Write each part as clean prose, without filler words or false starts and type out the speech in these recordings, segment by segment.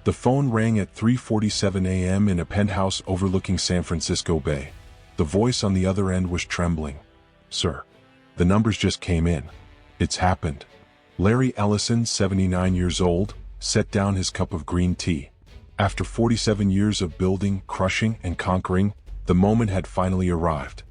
The phone rang at 3:47 a.m. in a penthouse overlooking San Francisco Bay. The voice on the other end was trembling. "Sir, the numbers just came in. It's happened." Larry Ellison, 79 years old, set down his cup of green tea. After 47 years of building, crushing, and conquering, the moment had finally arrived.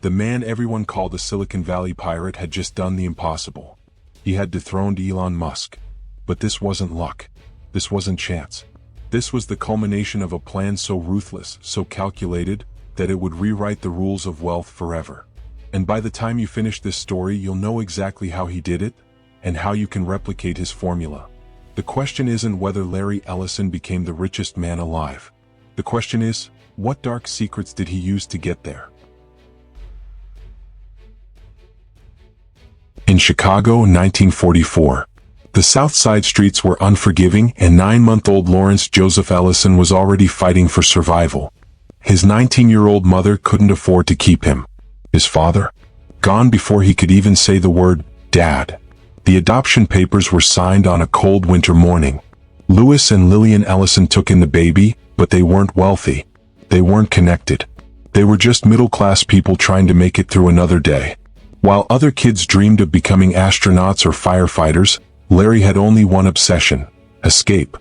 The man everyone called the Silicon Valley pirate had just done the impossible. He had dethroned Elon Musk. But this wasn't luck. This wasn't chance. This was the culmination of a plan so ruthless, so calculated, that it would rewrite the rules of wealth forever. And by the time you finish this story, you'll know exactly how he did it, and how you can replicate his formula. The question isn't whether Larry Ellison became the richest man alive. The question is, what dark secrets did he use to get there? In Chicago, 1944. The South Side streets were unforgiving, and 9-month-old Lawrence Joseph Ellison was already fighting for survival. His 19-year-old mother couldn't afford to keep him. His father? Gone before he could even say the word, Dad. The adoption papers were signed on a cold winter morning. Louis and Lillian Ellison took in the baby, but they weren't wealthy. They weren't connected. They were just middle-class people trying to make it through another day. While other kids dreamed of becoming astronauts or firefighters, Larry had only one obsession: escape.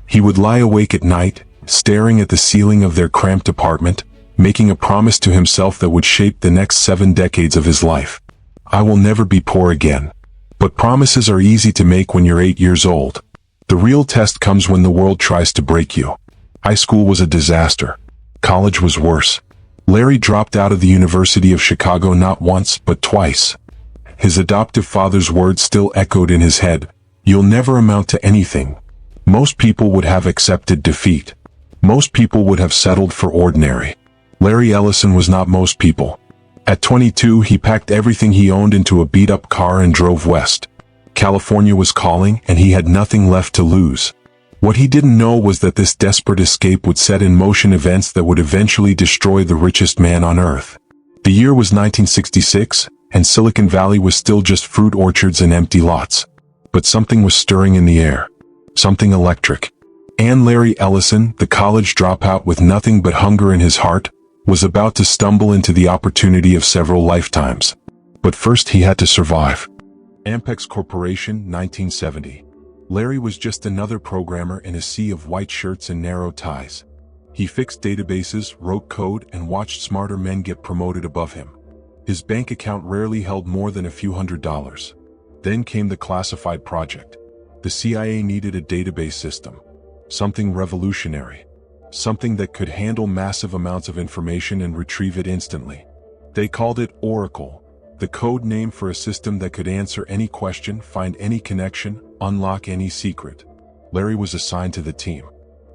He would lie awake at night, staring at the ceiling of their cramped apartment, making a promise to himself that would shape the next 7 decades of his life. "I will never be poor again." But promises are easy to make when you're 8 years old. The real test comes when the world tries to break you. High school was a disaster. College was worse. Larry dropped out of the University of Chicago not once, but twice. His adoptive father's words still echoed in his head: "You'll never amount to anything." Most people would have accepted defeat. Most people would have settled for ordinary. Larry Ellison was not most people. At 22, he packed everything he owned into a beat-up car and drove west. California was calling, and he had nothing left to lose. What he didn't know was that this desperate escape would set in motion events that would eventually destroy the richest man on earth. The year was 1966, and Silicon Valley was still just fruit orchards and empty lots. But something was stirring in the air. Something electric. And Larry Ellison, the college dropout with nothing but hunger in his heart, was about to stumble into the opportunity of several lifetimes. But first he had to survive. Ampex Corporation, 1970. Larry was just another programmer in a sea of white shirts and narrow ties. He fixed databases, wrote code, and watched smarter men get promoted above him. His bank account rarely held more than a few $100s. Then came the classified project. The CIA needed a database system. Something revolutionary. Something that could handle massive amounts of information and retrieve it instantly. They called it Oracle, the code name for a system that could answer any question, find any connection, unlock any secret. Larry was assigned to the team.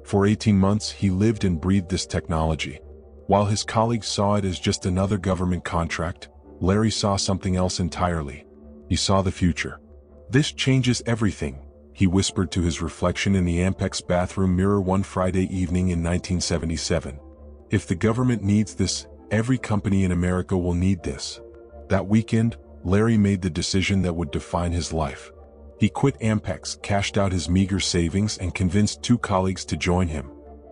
For 18 months, he lived and breathed this technology. While his colleagues saw it as just another government contract, Larry saw something else entirely. He saw the future. "This changes everything," he whispered to his reflection in the Ampex bathroom mirror one Friday evening in 1977. "If the government needs this, every company in America will need this." That weekend, Larry made the decision that would define his life. He quit Ampex, cashed out his meager savings, and convinced 2 colleagues to join him.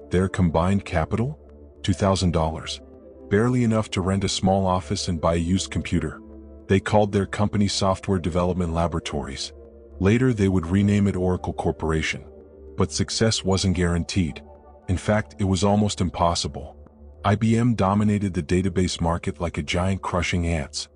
Their combined capital? $2,000. Barely enough to rent a small office and buy a used computer. They called their company Software Development Laboratories. Later they would rename it Oracle Corporation. But success wasn't guaranteed. In fact, it was almost impossible. IBM dominated the database market like a giant crushing ants.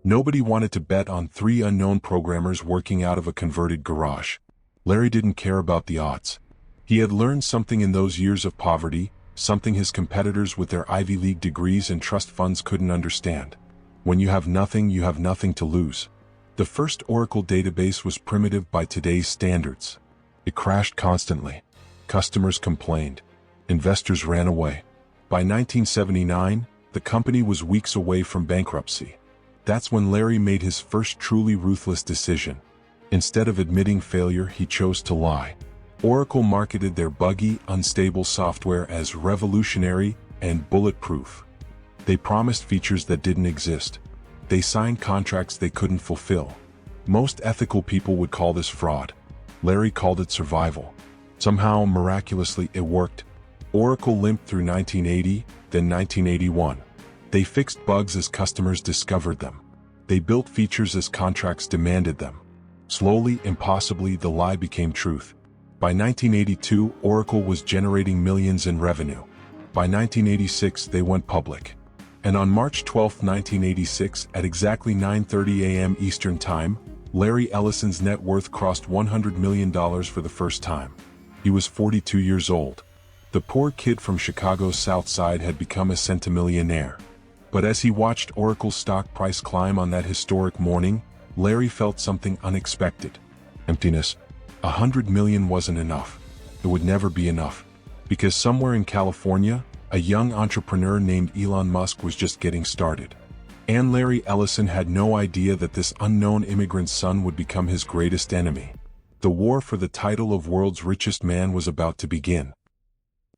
Nobody wanted to bet on 3 unknown programmers working out of a converted garage. Larry didn't care about the odds. He had learned something in those years of poverty, something his competitors with their Ivy League degrees and trust funds couldn't understand. When you have nothing, you have nothing to lose. The first Oracle database was primitive by today's standards. It crashed constantly. Customers complained. Investors ran away. By 1979, the company was weeks away from bankruptcy. That's when Larry made his first truly ruthless decision. Instead of admitting failure, he chose to lie. Oracle marketed their buggy, unstable software as revolutionary and bulletproof. They promised features that didn't exist. They signed contracts they couldn't fulfill. Most ethical people would call this fraud. Larry called it survival. Somehow, miraculously, it worked. Oracle limped through 1980, then 1981. They fixed bugs as customers discovered them. They built features as contracts demanded them. Slowly, impossibly, the lie became truth. By 1982, Oracle was generating millions in revenue. By 1986, they went public. And on March 12, 1986, at exactly 9:30 a.m. Eastern Time, Larry Ellison's net worth crossed $100 million for the first time. He was 42 years old. The poor kid from Chicago's South Side had become a centimillionaire. But as he watched Oracle's stock price climb on that historic morning, Larry felt something unexpected. Emptiness. $100 million wasn't enough. It would never be enough. Because somewhere in California, a young entrepreneur named Elon Musk was just getting started. And Larry Ellison had no idea that this unknown immigrant's son would become his greatest enemy. The war for the title of world's richest man was about to begin.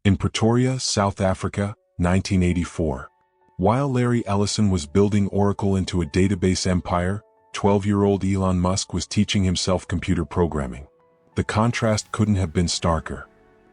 In Pretoria, South Africa, 1984. While Larry Ellison was building Oracle into a database empire, 12-year-old Elon Musk was teaching himself computer programming. The contrast couldn't have been starker.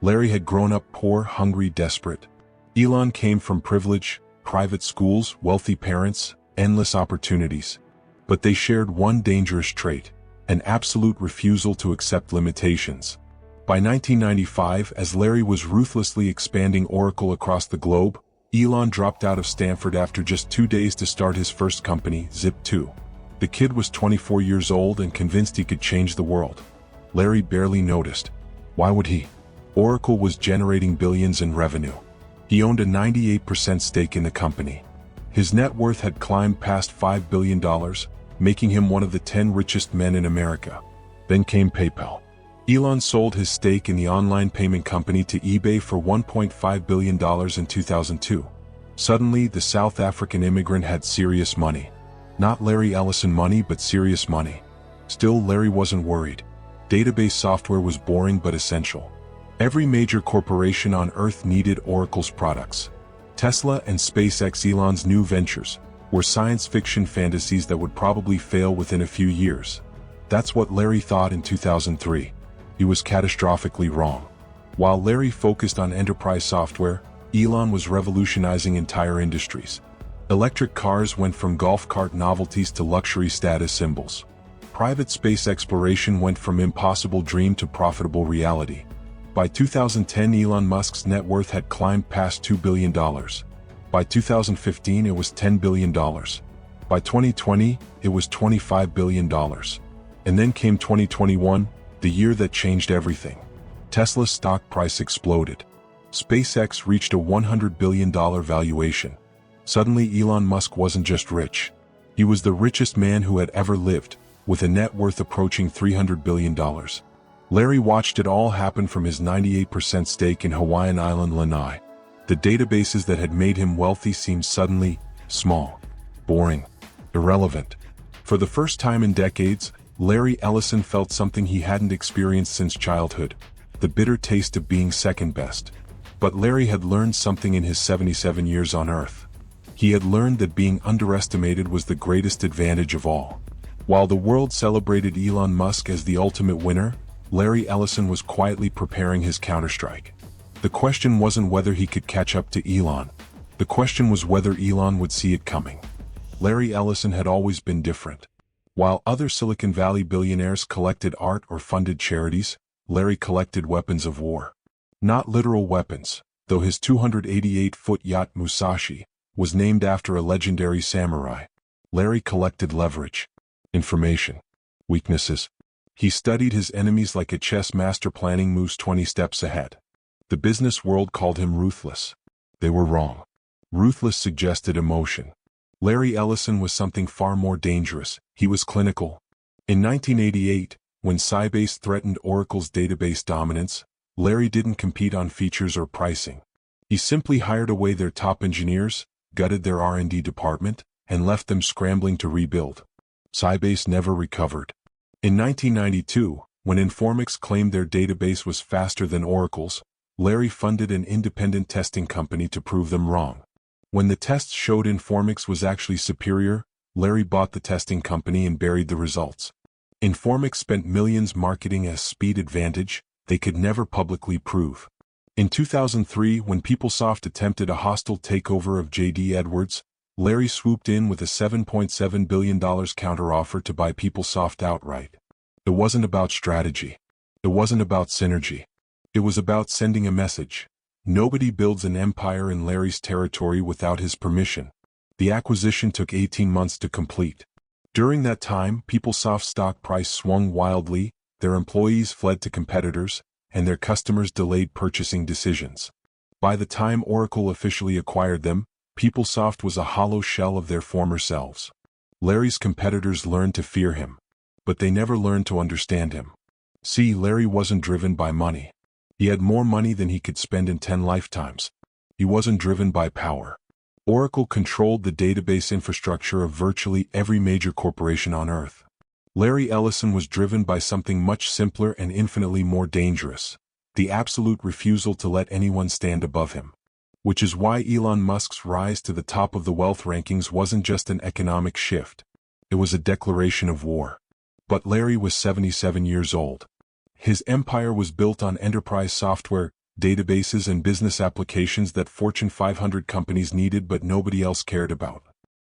Larry had grown up poor, hungry, desperate. Elon came from privilege, private schools, wealthy parents, endless opportunities. But they shared one dangerous trait: an absolute refusal to accept limitations. By 1995, as Larry was ruthlessly expanding Oracle across the globe, Elon dropped out of Stanford after just 2 days to start his first company, Zip2. The kid was 24 years old and convinced he could change the world. Larry barely noticed. Why would he? Oracle was generating billions in revenue. He owned a 98% stake in the company. His net worth had climbed past $5 billion, making him one of the 10 richest men in America. Then came PayPal. Elon sold his stake in the online payment company to eBay for $1.5 billion in 2002. Suddenly, the South African immigrant had serious money. Not Larry Ellison money, but serious money. Still, Larry wasn't worried. Database software was boring but essential. Every major corporation on Earth needed Oracle's products. Tesla and SpaceX, Elon's new ventures, were science fiction fantasies that would probably fail within a few years. That's what Larry thought in 2003. He was catastrophically wrong. While Larry focused on enterprise software, Elon was revolutionizing entire industries. Electric cars went from golf cart novelties to luxury status symbols. Private space exploration went from impossible dream to profitable reality. By 2010, Elon Musk's net worth had climbed past $2 billion. By 2015, it was $10 billion. By 2020, it was $25 billion. And then came 2021, the year that changed everything. Tesla's stock price exploded. SpaceX reached a $100 billion valuation. Suddenly, Elon Musk wasn't just rich. He was the richest man who had ever lived, with a net worth approaching $300 billion. Larry watched it all happen from his 98% stake in Hawaiian island Lanai. The databases that had made him wealthy seemed suddenly small, boring, irrelevant. For the first time in decades, Larry Ellison felt something he hadn't experienced since childhood: the bitter taste of being second best. But Larry had learned something in his 77 years on Earth. He had learned that being underestimated was the greatest advantage of all. While the world celebrated Elon Musk as the ultimate winner, Larry Ellison was quietly preparing his counterstrike. The question wasn't whether he could catch up to Elon. The question was whether Elon would see it coming. Larry Ellison had always been different. While other Silicon Valley billionaires collected art or funded charities, Larry collected weapons of war. Not literal weapons, though his 288-foot yacht Musashi was named after a legendary samurai. Larry collected leverage, information, weaknesses. He studied his enemies like a chess master planning moves 20 steps ahead. The business world called him ruthless. They were wrong. Ruthless suggested emotion. Larry Ellison was something far more dangerous. He was clinical. In 1988, when Sybase threatened Oracle's database dominance, Larry didn't compete on features or pricing. He simply hired away their top engineers, gutted their R&D department, and left them scrambling to rebuild. Sybase never recovered. In 1992, when Informix claimed their database was faster than Oracle's, Larry funded an independent testing company to prove them wrong. When the tests showed Informix was actually superior, Larry bought the testing company and buried the results. Informix spent millions marketing a speed advantage, they could never publicly prove. In 2003, when PeopleSoft attempted a hostile takeover of J.D. Edwards, Larry swooped in with a $7.7 billion counteroffer to buy PeopleSoft outright. It wasn't about strategy. It wasn't about synergy. It was about sending a message. Nobody builds an empire in Larry's territory without his permission. The acquisition took 18 months to complete. During that time, PeopleSoft's stock price swung wildly, their employees fled to competitors, and their customers delayed purchasing decisions. By the time Oracle officially acquired them, PeopleSoft was a hollow shell of their former selves. Larry's competitors learned to fear him, but they never learned to understand him. See, Larry wasn't driven by money. He had more money than he could spend in 10 lifetimes. He wasn't driven by power. Oracle controlled the database infrastructure of virtually every major corporation on Earth. Larry Ellison was driven by something much simpler and infinitely more dangerous: the absolute refusal to let anyone stand above him. Which is why Elon Musk's rise to the top of the wealth rankings wasn't just an economic shift. It was a declaration of war. But Larry was 77 years old. His empire was built on enterprise software, databases and business applications that Fortune 500 companies needed but nobody else cared about.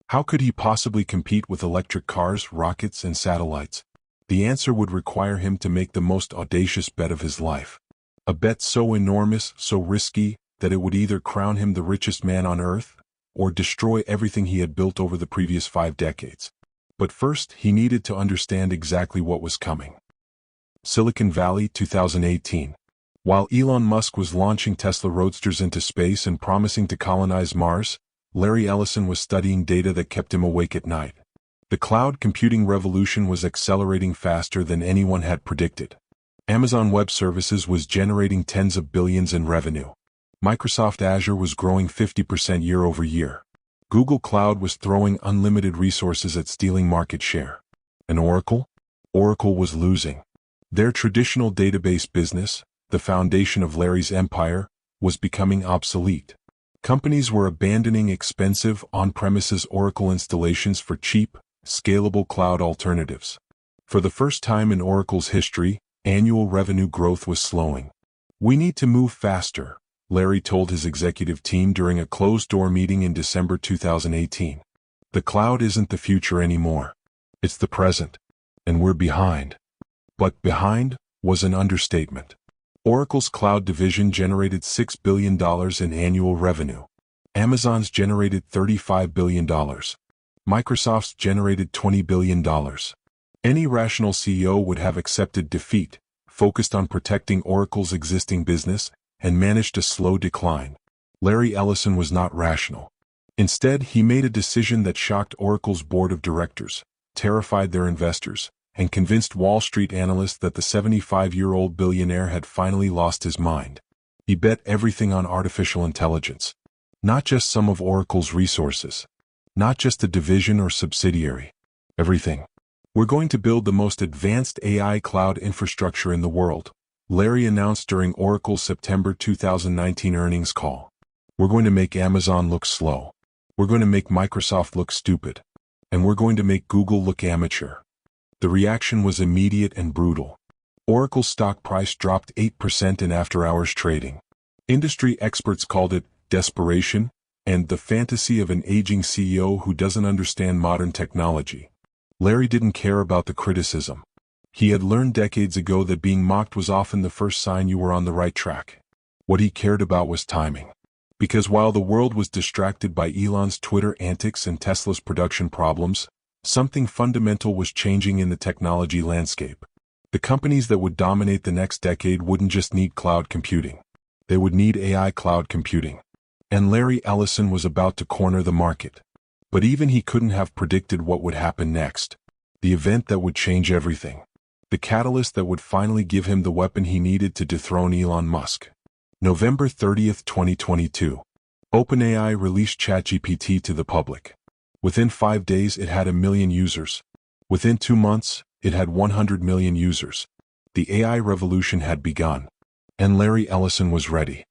How could he possibly compete with electric cars, rockets, and satellites? The answer would require him to make the most audacious bet of his life. A bet so enormous, so risky, that it would either crown him the richest man on Earth, or destroy everything he had built over the previous 5 decades. But first, he needed to understand exactly what was coming. Silicon Valley, 2018. While Elon Musk was launching Tesla Roadsters into space and promising to colonize Mars, Larry Ellison was studying data that kept him awake at night. The cloud computing revolution was accelerating faster than anyone had predicted. Amazon Web Services was generating tens of billions in revenue. Microsoft Azure was growing 50% year over year. Google Cloud was throwing unlimited resources at stealing market share. And Oracle? Oracle was losing. Their traditional database business, the foundation of Larry's empire, was becoming obsolete. Companies were abandoning expensive on-premises Oracle installations for cheap, scalable cloud alternatives. For the first time in Oracle's history, annual revenue growth was slowing. "We need to move faster," Larry told his executive team during a closed-door meeting in December 2018. "The cloud isn't the future anymore. It's the present. And we're behind." But behind was an understatement. Oracle's cloud division generated $6 billion in annual revenue. Amazon's generated $35 billion. Microsoft's generated $20 billion. Any rational CEO would have accepted defeat, focused on protecting Oracle's existing business, and managed a slow decline. Larry Ellison was not rational. Instead, he made a decision that shocked Oracle's board of directors, terrified their investors, and convinced Wall Street analysts that the 75-year-old billionaire had finally lost his mind. He bet everything on artificial intelligence. Not just some of Oracle's resources. Not just a division or subsidiary. Everything. "We're going to build the most advanced AI cloud infrastructure in the world," Larry announced during Oracle's September 2019 earnings call. "We're going to make Amazon look slow. We're going to make Microsoft look stupid. And we're going to make Google look amateur." The reaction was immediate and brutal. Oracle's stock price dropped 8% in after-hours trading. Industry experts called it desperation and the fantasy of an aging CEO who doesn't understand modern technology. Larry didn't care about the criticism. He had learned decades ago that being mocked was often the first sign you were on the right track. What he cared about was timing. Because while the world was distracted by Elon's Twitter antics and Tesla's production problems, something fundamental was changing in the technology landscape. The companies that would dominate the next decade wouldn't just need cloud computing. They would need AI cloud computing. And Larry Ellison was about to corner the market. But even he couldn't have predicted what would happen next. The event that would change everything. The catalyst that would finally give him the weapon he needed to dethrone Elon Musk. November 30, 2022. OpenAI released ChatGPT to the public. Within 5 days it had 1 million users. Within 2 months, it had 100 million users. The AI revolution had begun. And Larry Ellison was ready.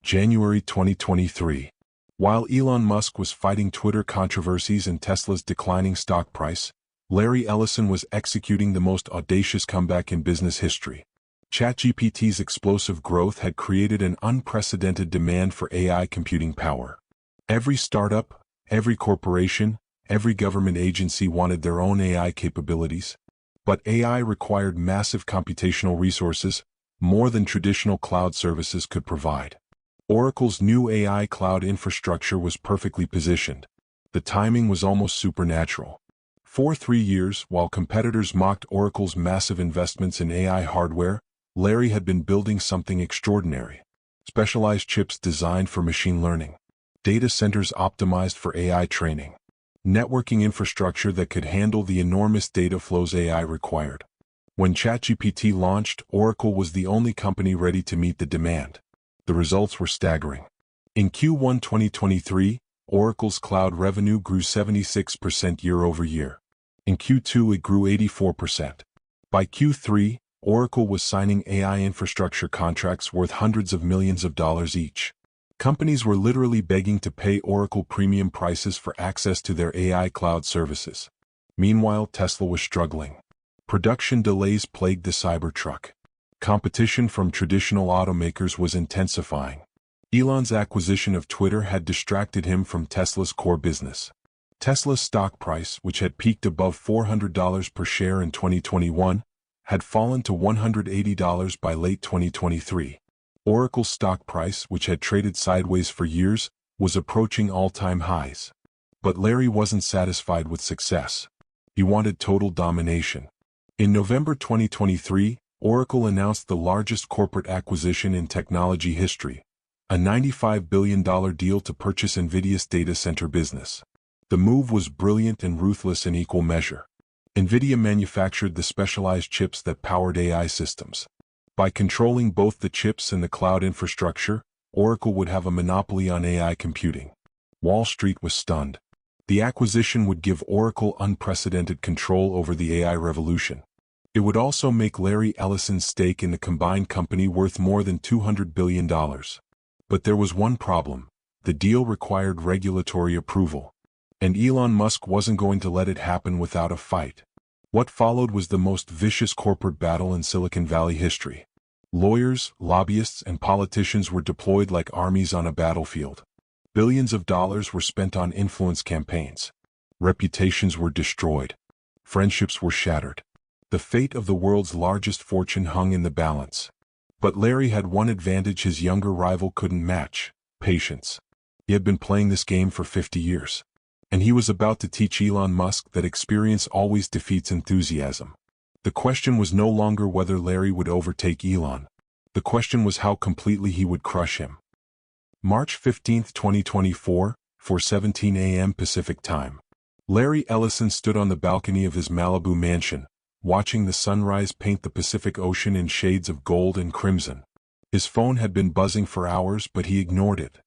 January 2023. While Elon Musk was fighting Twitter controversies and Tesla's declining stock price, Larry Ellison was executing the most audacious comeback in business history. ChatGPT's explosive growth had created an unprecedented demand for AI computing power. Every startup, every corporation, every government agency wanted their own AI capabilities. But AI required massive computational resources, more than traditional cloud services could provide. Oracle's new AI cloud infrastructure was perfectly positioned. The timing was almost supernatural. For 3 years, while competitors mocked Oracle's massive investments in AI hardware, Larry had been building something extraordinary. Specialized chips designed for machine learning. Data centers optimized for AI training. Networking infrastructure that could handle the enormous data flows AI required. When ChatGPT launched, Oracle was the only company ready to meet the demand. The results were staggering. In Q1 2023, Oracle's cloud revenue grew 76% year-over-year. In Q2 it grew 84%. By Q3, Oracle was signing AI infrastructure contracts worth hundreds of millions of dollars each. Companies were literally begging to pay Oracle premium prices for access to their AI cloud services. Meanwhile, Tesla was struggling. Production delays plagued the Cybertruck. Competition from traditional automakers was intensifying. Elon's acquisition of Twitter had distracted him from Tesla's core business. Tesla's stock price, which had peaked above $400 per share in 2021, had fallen to $180 by late 2023. Oracle's stock price, which had traded sideways for years, was approaching all-time highs. But Larry wasn't satisfied with success. He wanted total domination. In November 2023, Oracle announced the largest corporate acquisition in technology history, a $95 billion deal to purchase NVIDIA's data center business. The move was brilliant and ruthless in equal measure. NVIDIA manufactured the specialized chips that powered AI systems. By controlling both the chips and the cloud infrastructure, Oracle would have a monopoly on AI computing. Wall Street was stunned. The acquisition would give Oracle unprecedented control over the AI revolution. It would also make Larry Ellison's stake in the combined company worth more than $200 billion. But there was one problem. The deal required regulatory approval. And Elon Musk wasn't going to let it happen without a fight. What followed was the most vicious corporate battle in Silicon Valley history. Lawyers, lobbyists, and politicians were deployed like armies on a battlefield. Billions of dollars were spent on influence campaigns. Reputations were destroyed. Friendships were shattered. The fate of the world's largest fortune hung in the balance. But Larry had one advantage his younger rival couldn't match: patience. He had been playing this game for 50 years. And he was about to teach Elon Musk that experience always defeats enthusiasm. The question was no longer whether Larry would overtake Elon. The question was how completely he would crush him. March 15, 2024, 4:17 a.m. Pacific Time. Larry Ellison stood on the balcony of his Malibu mansion, watching the sunrise paint the Pacific Ocean in shades of gold and crimson. His phone had been buzzing for hours, but he ignored it.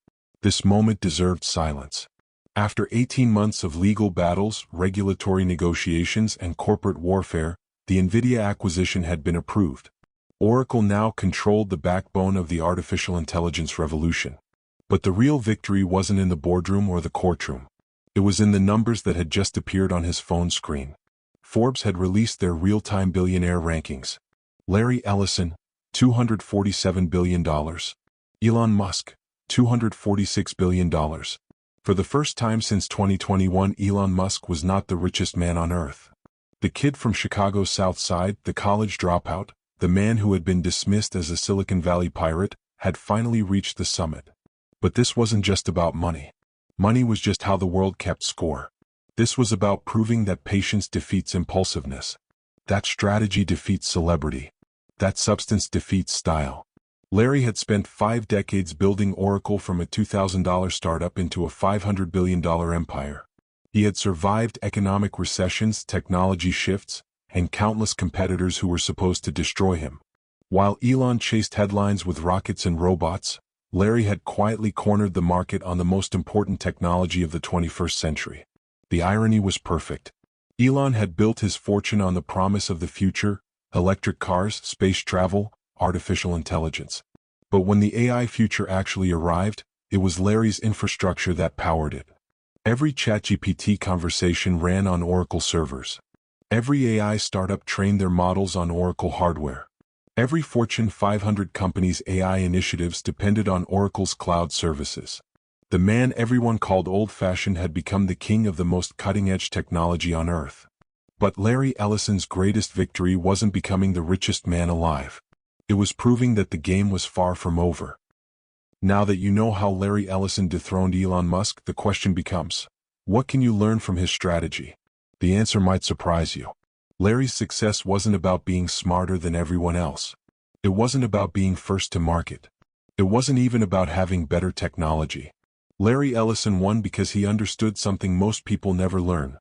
This moment deserved silence. After 18 months of legal battles, regulatory negotiations, and corporate warfare, the NVIDIA acquisition had been approved. Oracle now controlled the backbone of the artificial intelligence revolution. But the real victory wasn't in the boardroom or the courtroom. It was in the numbers that had just appeared on his phone screen. Forbes had released their real-time billionaire rankings. Larry Ellison, $247 billion. Elon Musk, $246 billion. For the first time since 2021, Elon Musk was not the richest man on earth. The kid from Chicago's South Side, the college dropout, the man who had been dismissed as a Silicon Valley pirate, had finally reached the summit. But this wasn't just about money. Money was just how the world kept score. This was about proving that patience defeats impulsiveness. That strategy defeats celebrity. That substance defeats style. Larry had spent 5 decades building Oracle from a $2,000 startup into a $500 billion empire. He had survived economic recessions, technology shifts, and countless competitors who were supposed to destroy him. While Elon chased headlines with rockets and robots, Larry had quietly cornered the market on the most important technology of the 21st century. The irony was perfect. Elon had built his fortune on the promise of the future: electric cars, space travel, artificial intelligence. But when the AI future actually arrived, it was Larry's infrastructure that powered it. Every ChatGPT conversation ran on Oracle servers. Every AI startup trained their models on Oracle hardware. Every Fortune 500 company's AI initiatives depended on Oracle's cloud services. The man everyone called old-fashioned had become the king of the most cutting-edge technology on Earth. But Larry Ellison's greatest victory wasn't becoming the richest man alive. It was proving that the game was far from over. Now that you know how Larry Ellison dethroned Elon Musk, the question becomes, what can you learn from his strategy? The answer might surprise you. Larry's success wasn't about being smarter than everyone else. It wasn't about being first to market. It wasn't even about having better technology. Larry Ellison won because he understood something most people never learn.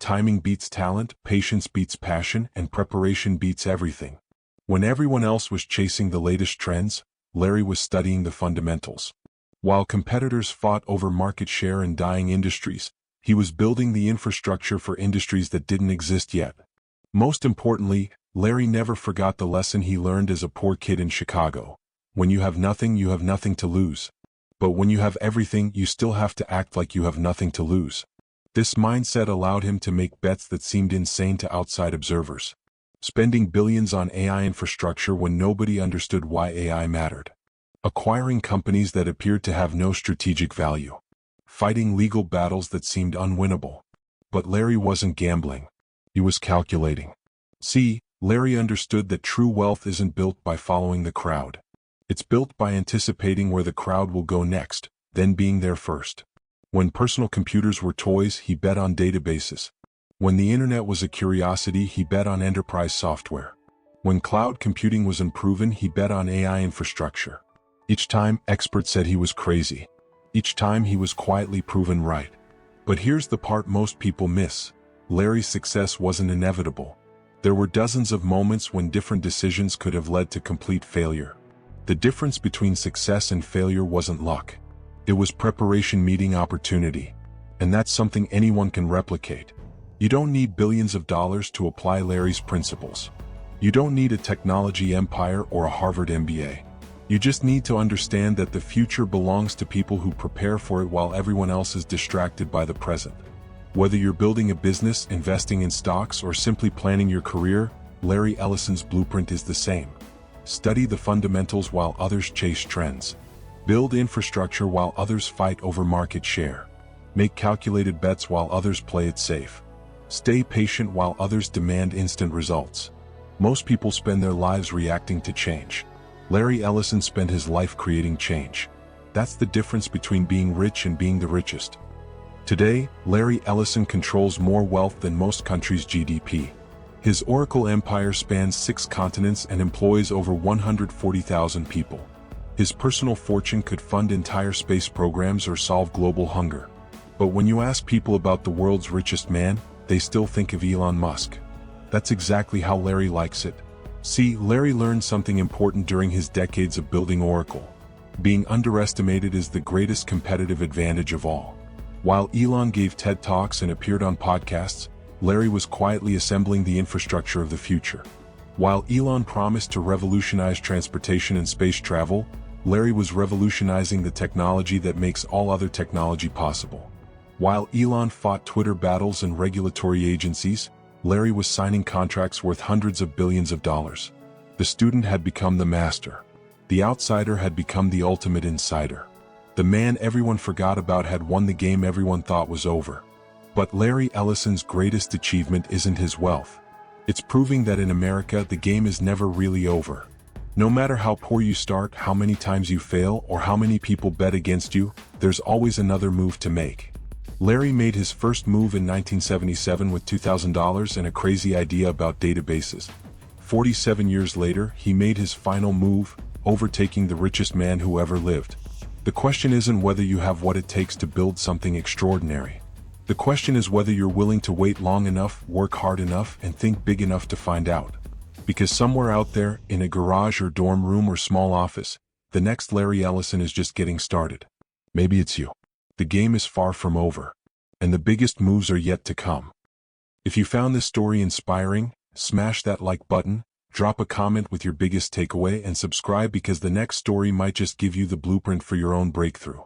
Timing beats talent, patience beats passion, and preparation beats everything. When everyone else was chasing the latest trends, Larry was studying the fundamentals. While competitors fought over market share in dying industries, he was building the infrastructure for industries that didn't exist yet. Most importantly, Larry never forgot the lesson he learned as a poor kid in Chicago. When you have nothing to lose. But when you have everything, you still have to act like you have nothing to lose. This mindset allowed him to make bets that seemed insane to outside observers. Spending billions on AI infrastructure when nobody understood why AI mattered. Acquiring companies that appeared to have no strategic value. Fighting legal battles that seemed unwinnable. But Larry wasn't gambling. He was calculating. See, Larry understood that true wealth isn't built by following the crowd. It's built by anticipating where the crowd will go next, then being there first. When personal computers were toys, he bet on databases. When the internet was a curiosity, he bet on enterprise software. When cloud computing was unproven, he bet on AI infrastructure. Each time, experts said he was crazy. Each time, he was quietly proven right. But here's the part most people miss. Larry's success wasn't inevitable. There were dozens of moments when different decisions could have led to complete failure. The difference between success and failure wasn't luck. It was preparation meeting opportunity. And that's something anyone can replicate. You don't need billions of dollars to apply Larry's principles. You don't need a technology empire or a Harvard MBA. You just need to understand that the future belongs to people who prepare for it while everyone else is distracted by the present. Whether you're building a business, investing in stocks, or simply planning your career, Larry Ellison's blueprint is the same. Study the fundamentals while others chase trends. Build infrastructure while others fight over market share. Make calculated bets while others play it safe. Stay patient while others demand instant results. Most people spend their lives reacting to change. Larry Ellison spent his life creating change. That's the difference between being rich and being the richest. Today, Larry Ellison controls more wealth than most countries' GDP. His Oracle empire spans 6 continents and employs over 140,000 people. His personal fortune could fund entire space programs or solve global hunger. But when you ask people about the world's richest man, they still think of Elon Musk. That's exactly how Larry likes it. See, Larry learned something important during his decades of building Oracle. Being underestimated is the greatest competitive advantage of all. While Elon gave TED Talks and appeared on podcasts, Larry was quietly assembling the infrastructure of the future. While Elon promised to revolutionize transportation and space travel, Larry was revolutionizing the technology that makes all other technology possible. While Elon fought Twitter battles and regulatory agencies, Larry was signing contracts worth hundreds of billions of dollars. The student had become the master. The outsider had become the ultimate insider. The man everyone forgot about had won the game everyone thought was over. But Larry Ellison's greatest achievement isn't his wealth. It's proving that in America the game is never really over. No matter how poor you start, how many times you fail, or how many people bet against you, there's always another move to make. Larry made his first move in 1977 with $2,000 and a crazy idea about databases. 47 years later, he made his final move, overtaking the richest man who ever lived. The question isn't whether you have what it takes to build something extraordinary. The question is whether you're willing to wait long enough, work hard enough, and think big enough to find out. Because somewhere out there, in a garage or dorm room or small office, the next Larry Ellison is just getting started. Maybe it's you. The game is far from over. And the biggest moves are yet to come. If you found this story inspiring, smash that like button, drop a comment with your biggest takeaway, and subscribe because the next story might just give you the blueprint for your own breakthrough.